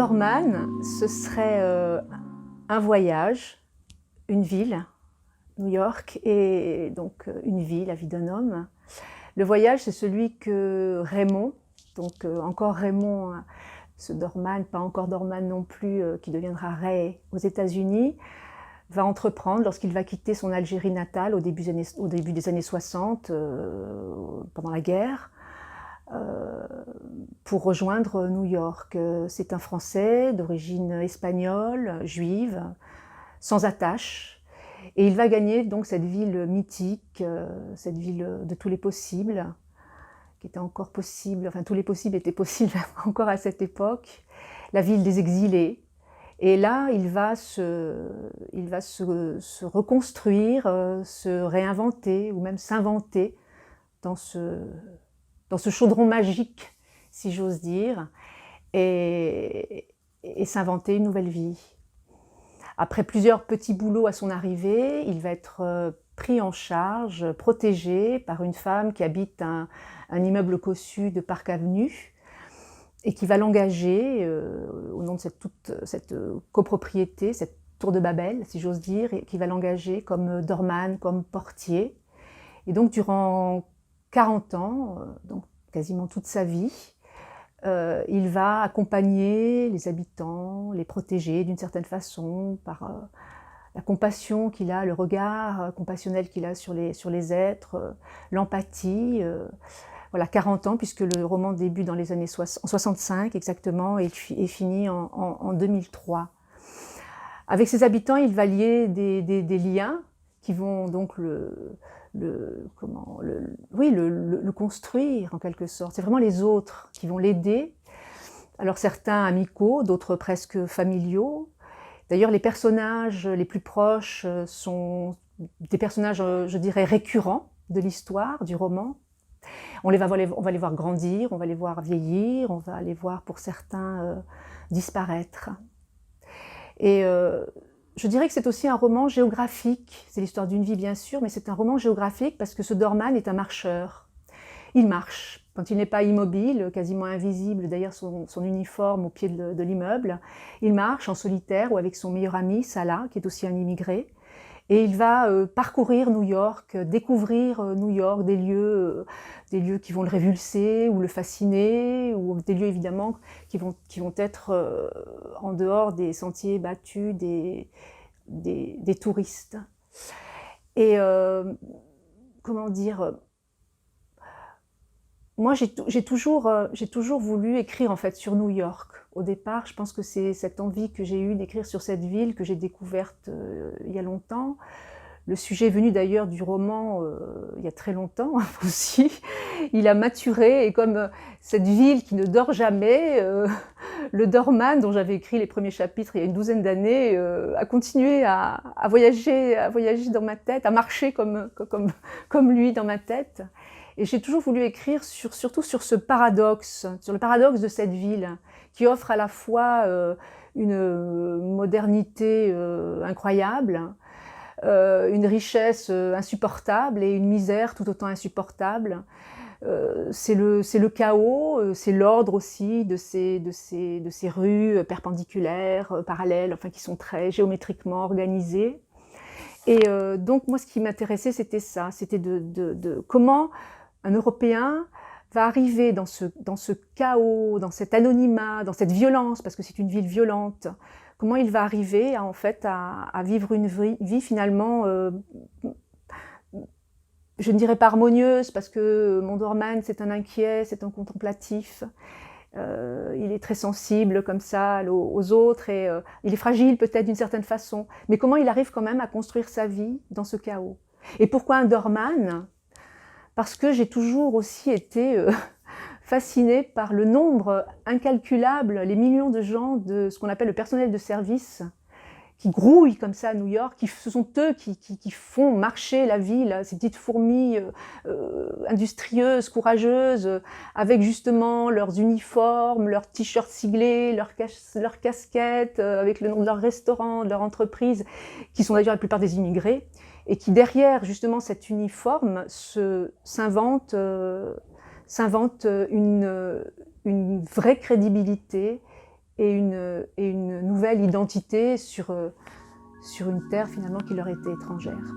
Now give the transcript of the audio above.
Dorman, ce serait un voyage, une ville, New York, et donc une vie, la vie d'un homme. Le voyage, c'est celui que Raymond, donc encore Raymond, ce Dorman, pas encore Dorman non plus, qui deviendra Ray aux États-Unis, va entreprendre lorsqu'il va quitter son Algérie natale au début des années 60, pendant la guerre, pour rejoindre New York. C'est un Français d'origine espagnole, juive, sans attache, et il va gagner donc cette ville mythique, cette ville de tous les possibles, qui était encore possible, enfin tous les possibles étaient possibles encore à cette époque, la ville des exilés. Et là, il va se reconstruire, se réinventer, ou même s'inventer dans ce chaudron magique, si j'ose dire, et s'inventer une nouvelle vie. Après plusieurs petits boulots à son arrivée, il va être pris en charge, protégé par une femme qui habite un immeuble cossu de Park Avenue, et qui va l'engager au nom de cette copropriété, cette tour de Babel, si j'ose dire, et qui va l'engager comme doorman, comme portier. Et donc durant 40 ans, donc quasiment toute sa vie, il va accompagner les habitants, les protéger d'une certaine façon par la compassion qu'il a, le regard compassionnel qu'il a sur les êtres, l'empathie. Voilà, 40 ans, puisque le roman débute dans les années 65 exactement, et finit en 2003. Avec ses habitants, il va lier des liens qui vont donc le construire en quelque sorte. C'est vraiment les autres qui vont l'aider. Alors certains amicaux, d'autres presque familiaux. D'ailleurs, les personnages les plus proches sont des personnages, je dirais, récurrents de l'histoire, du roman. On va les voir grandir, on va les voir vieillir, on va les voir pour certains disparaître. Et je dirais que c'est aussi un roman géographique. C'est l'histoire d'une vie bien sûr, mais c'est un roman géographique parce que ce Dorman est un marcheur. Il marche. Quand il n'est pas immobile, quasiment invisible, d'ailleurs son uniforme au pied de l'immeuble, il marche en solitaire ou avec son meilleur ami, Salah, qui est aussi un immigré. Et il va parcourir New York, découvrir New York, des lieux qui vont le révulser ou le fasciner, ou des lieux évidemment qui vont être en dehors des sentiers battus des touristes. Et comment dire, moi j'ai toujours voulu écrire en fait sur New York. Au départ, je pense que c'est cette envie que j'ai eue d'écrire sur cette ville que j'ai découverte il y a longtemps. Le sujet est venu d'ailleurs du roman il y a très longtemps aussi. Il a maturé, et comme cette ville qui ne dort jamais, le Dorman, dont j'avais écrit les premiers chapitres il y a une douzaine d'années, a continué à voyager dans ma tête, à marcher comme lui dans ma tête. Et j'ai toujours voulu écrire surtout sur ce paradoxe, sur le paradoxe de cette ville, qui offre à la fois une modernité incroyable, une richesse insupportable et une misère tout autant insupportable. C'est le chaos, c'est l'ordre aussi de ces rues perpendiculaires, parallèles, enfin qui sont très géométriquement organisées. Et donc moi ce qui m'intéressait c'était ça, c'était de comment un Européen va arriver dans ce chaos, dans cet anonymat, dans cette violence, parce que c'est une ville violente, comment il va arriver à vivre une vie finalement, je ne dirais pas harmonieuse, parce que mon Dorman c'est un inquiet, c'est un contemplatif, il est très sensible comme ça aux autres, et il est fragile peut-être d'une certaine façon, mais comment il arrive quand même à construire sa vie dans ce chaos. Et pourquoi un Dorman ? Parce que j'ai toujours aussi été fascinée par le nombre incalculable, les millions de gens de ce qu'on appelle le personnel de service, qui grouillent comme ça à New York, ce sont eux qui font marcher la ville, ces petites fourmis industrieuses, courageuses, avec justement leurs uniformes, leurs t-shirts siglés, leurs casquettes, avec le nom de leur restaurant, de leur entreprise, qui sont d'ailleurs la plupart des immigrés, et qui derrière justement cet uniforme s'invente une vraie crédibilité et une nouvelle identité sur une terre finalement qui leur était étrangère.